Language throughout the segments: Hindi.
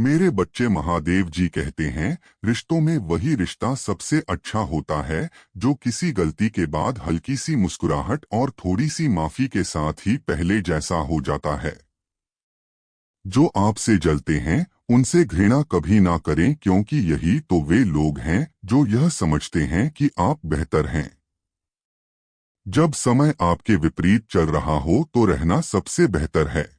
मेरे बच्चे महादेव जी कहते हैं, रिश्तों में वही रिश्ता सबसे अच्छा होता है जो किसी गलती के बाद हल्की सी मुस्कुराहट और थोड़ी सी माफी के साथ ही पहले जैसा हो जाता है। जो आपसे जलते हैं उनसे घृणा कभी ना करें, क्योंकि यही तो वे लोग हैं जो यह समझते हैं कि आप बेहतर हैं। जब समय आपके विपरीत चल रहा हो तो रहना सबसे बेहतर है।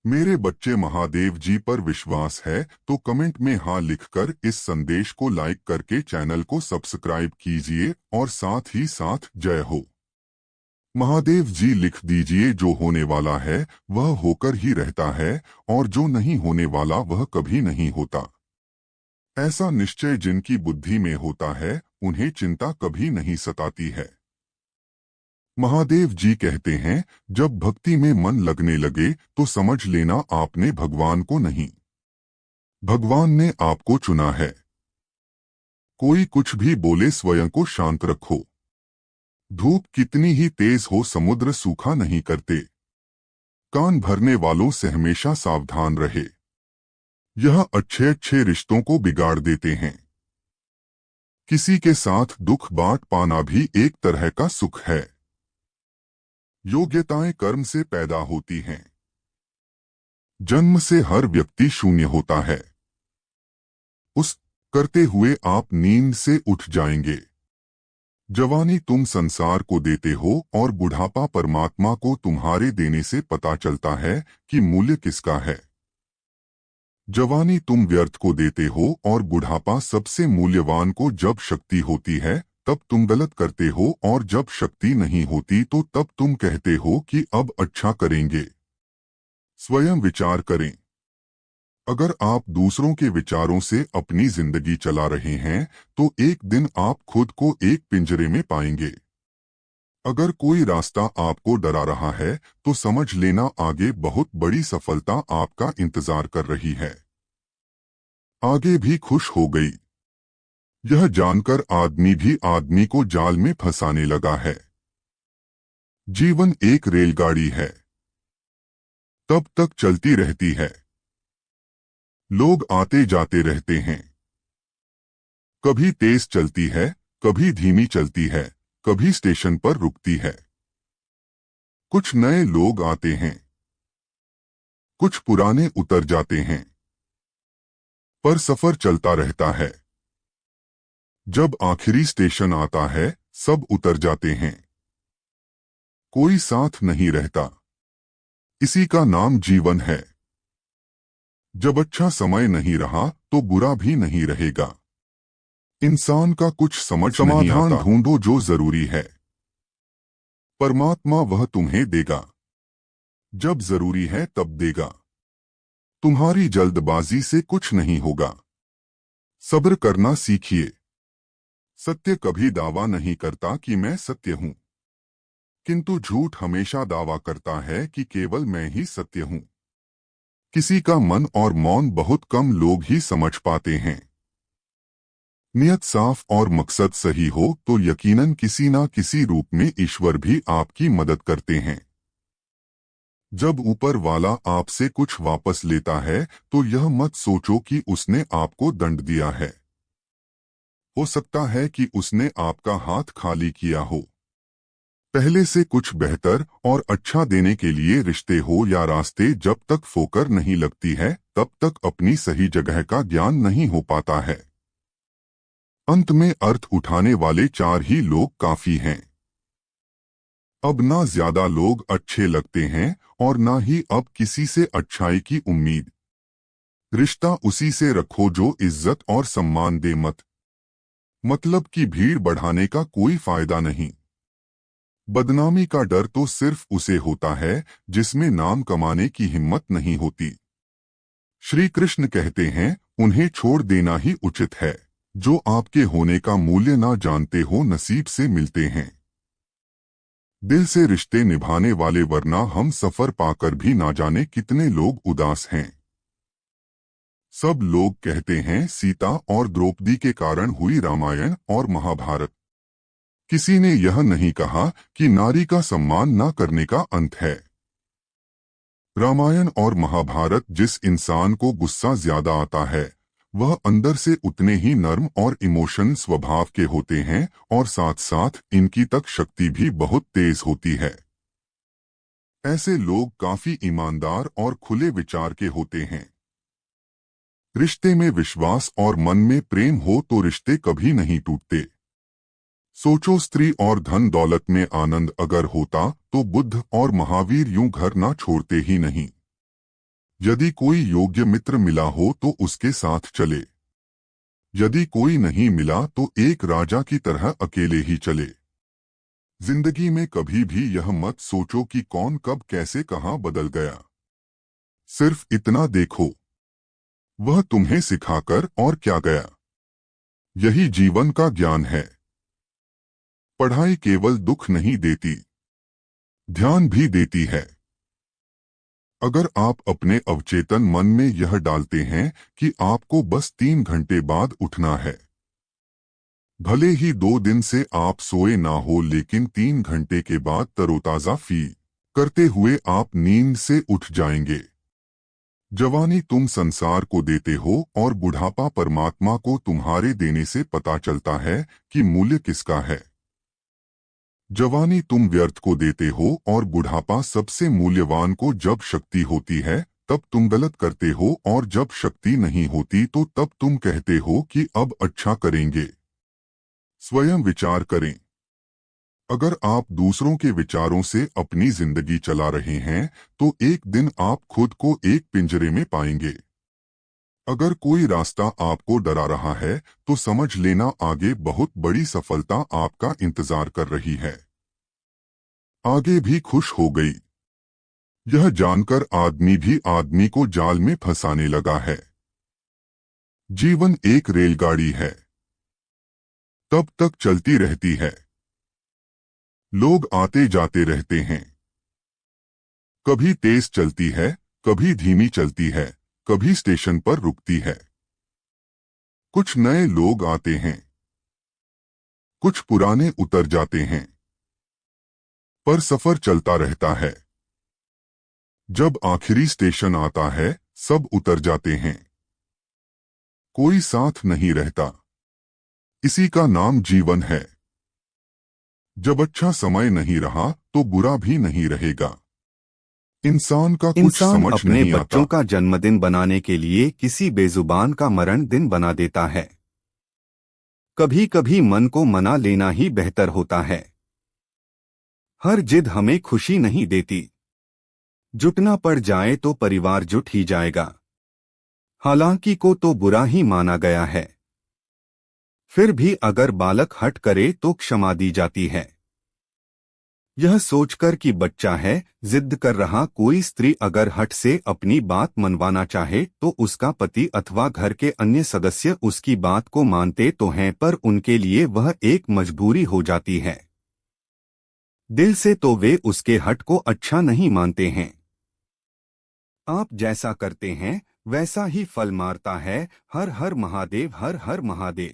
मेरे बच्चे महादेव जी पर विश्वास है तो कमेंट में हाँ लिखकर इस संदेश को लाइक करके चैनल को सब्सक्राइब कीजिए और साथ ही साथ जय हो महादेव जी लिख दीजिए। जो होने वाला है वह होकर ही रहता है और जो नहीं होने वाला वह कभी नहीं होता। ऐसा निश्चय जिनकी बुद्धि में होता है उन्हें चिंता कभी नहीं सताती है। महादेव जी कहते हैं, जब भक्ति में मन लगने लगे तो समझ लेना आपने भगवान को नहीं, भगवान ने आपको चुना है। कोई कुछ भी बोले स्वयं को शांत रखो। धूप कितनी ही तेज हो समुद्र सूखा नहीं करते। कान भरने वालों से हमेशा सावधान रहे, यह अच्छे अच्छे रिश्तों को बिगाड़ देते हैं। किसी के साथ दुख बांट पाना भी एक तरह का सुख है। योग्यताएं कर्म से पैदा होती हैं। जन्म से हर व्यक्ति शून्य होता है। उस करते हुए आप नींद से उठ जाएंगे। जवानी तुम संसार को देते हो और बुढ़ापा परमात्मा को तुम्हारे देने से पता चलता है कि मूल्य किसका है। जवानी तुम व्यर्थ को देते हो और बुढ़ापा सबसे मूल्यवान को। जब शक्ति होती है तब तुम गलत करते हो और जब शक्ति नहीं होती तो तब तुम कहते हो कि अब अच्छा करेंगे। स्वयं विचार करें। अगर आप दूसरों के विचारों से अपनी जिंदगी चला रहे हैं तो एक दिन आप खुद को एक पिंजरे में पाएंगे। अगर कोई रास्ता आपको डरा रहा है तो समझ लेना आगे बहुत बड़ी सफलता आपका इंतजार कर रही है। आगे भी खुश हो गई, यह जानकर आदमी भी आदमी को जाल में फंसाने लगा है। जीवन एक रेलगाड़ी है, तब तक चलती रहती है। लोग आते जाते रहते हैं। कभी तेज चलती है, कभी धीमी चलती है, कभी स्टेशन पर रुकती है। कुछ नए लोग आते हैं, कुछ पुराने उतर जाते हैं, पर सफर चलता रहता है। जब आखिरी स्टेशन आता है सब उतर जाते हैं। कोई साथ नहीं रहता, इसी का नाम जीवन है। जब अच्छा समय नहीं रहा तो बुरा भी नहीं रहेगा। इंसान का कुछ समझ नहीं आता। समाधान ढूंढो जो जरूरी है, परमात्मा वह तुम्हें देगा। जब जरूरी है तब देगा। तुम्हारी जल्दबाजी से कुछ नहीं होगा। सब्र करना सीखिए। सत्य कभी दावा नहीं करता कि मैं सत्य हूं, किंतु झूठ हमेशा दावा करता है कि केवल मैं ही सत्य हूं। किसी का मन और मौन बहुत कम लोग ही समझ पाते हैं। नियत साफ और मकसद सही हो तो यकीनन किसी ना किसी रूप में ईश्वर भी आपकी मदद करते हैं। जब ऊपर वाला आपसे कुछ वापस लेता है तो यह मत सोचो कि उसने आपको दंड दिया है। हो सकता है कि उसने आपका हाथ खाली किया हो। पहले से कुछ बेहतर और अच्छा देने के लिए रिश्ते हो या रास्ते जब तक फोकर नहीं लगती है तब तक अपनी सही जगह का ज्ञान नहीं हो पाता है। अंत में अर्थ उठाने वाले चार ही लोग काफी हैं। अब ना ज्यादा लोग अच्छे लगते हैं और ना ही अब किसी से अच्छाई की उम्मीद। रिश्ता उसी से रखो जो इज्जत और सम्मान दे। मतलब की भीड़ बढ़ाने का कोई फायदा नहीं। बदनामी का डर तो सिर्फ उसे होता है जिसमें नाम कमाने की हिम्मत नहीं होती। श्री कृष्ण कहते हैं, उन्हें छोड़ देना ही उचित है जो आपके होने का मूल्य ना जानते हो नसीब से मिलते हैं। दिल से रिश्ते निभाने वाले, वरना हम सफर पाकर भी ना जाने कितने लोग उदास हैं। सब लोग कहते हैं सीता और द्रौपदी के कारण हुई रामायण और महाभारत। किसी ने यह नहीं कहा कि नारी का सम्मान न करने का अंत है। रामायण और महाभारत जिस इंसान को गुस्सा ज्यादा आता है वह अंदर से उतने ही नर्म और इमोशन स्वभाव के होते हैं और साथ साथ इनकी तक शक्ति भी बहुत तेज होती है। ऐसे लोग काफी ईमानदार और खुले विचार के होते हैं। रिश्ते में विश्वास और मन में प्रेम हो तो रिश्ते कभी नहीं टूटते। सोचो, स्त्री और धन दौलत में आनंद अगर होता तो बुद्ध और महावीर यूं घर ना छोड़ते ही नहीं। यदि कोई योग्य मित्र मिला हो तो उसके साथ चले, यदि कोई नहीं मिला तो एक राजा की तरह अकेले ही चले। जिंदगी में कभी भी यह मत सोचो कि कौन कब कैसे कहां बदल गया। सिर्फ इतना देखो, वह तुम्हें सिखाकर और क्या गया। यही जीवन का ज्ञान है। पढ़ाई केवल दुख नहीं देती, ध्यान भी देती है। अगर आप अपने अवचेतन मन में यह डालते हैं कि आपको बस 3 घंटे बाद उठना है, भले ही 2 दिन से आप सोए ना हो, लेकिन 3 घंटे के बाद तरोताजा फील करते हुए आप नींद से उठ जाएंगे। जवानी तुम संसार को देते हो और बुढ़ापा परमात्मा को तुम्हारे देने से पता चलता है कि मूल्य किसका है। जवानी तुम व्यर्थ को देते हो और बुढ़ापा सबसे मूल्यवान को। जब शक्ति होती है तब तुम गलत करते हो और जब शक्ति नहीं होती तो तब तुम कहते हो कि अब अच्छा करेंगे। स्वयं विचार करें। अगर आप दूसरों के विचारों से अपनी जिंदगी चला रहे हैं तो एक दिन आप खुद को एक पिंजरे में पाएंगे। अगर कोई रास्ता आपको डरा रहा है तो समझ लेना आगे बहुत बड़ी सफलता आपका इंतजार कर रही है। आगे भी खुश हो गई, यह जानकर आदमी भी आदमी को जाल में फंसाने लगा है। जीवन एक रेलगाड़ी है, तब तक चलती रहती है। लोग आते जाते रहते हैं, कभी तेज चलती है, कभी धीमी चलती है, कभी स्टेशन पर रुकती है। कुछ नए लोग आते हैं, कुछ पुराने उतर जाते हैं, पर सफर चलता रहता है। जब आखिरी स्टेशन आता है सब उतर जाते हैं, कोई साथ नहीं रहता। इसी का नाम जीवन है। जब अच्छा समय नहीं रहा तो बुरा भी नहीं रहेगा। इंसान का कुछ समझ अपने नहीं आता। बच्चों का जन्मदिन बनाने के लिए किसी बेजुबान का मरण दिन बना देता है। कभी कभी मन को मना लेना ही बेहतर होता है। हर जिद हमें खुशी नहीं देती। जुटना पड़ जाए तो परिवार जुट ही जाएगा। हालांकि को तो बुरा ही माना गया है, फिर भी अगर बालक हट करे तो क्षमा दी जाती है। यह सोचकर कि बच्चा है, जिद कर रहा। कोई स्त्री अगर हट से अपनी बात मनवाना चाहे तो उसका पति अथवा घर के अन्य सदस्य उसकी बात को मानते तो हैं, पर उनके लिए वह एक मजबूरी हो जाती है। दिल से तो वे उसके हट को अच्छा नहीं मानते हैं। आप जैसा करते हैं वैसा ही फल मारता है। हर हर महादेव, हर हर महादेव।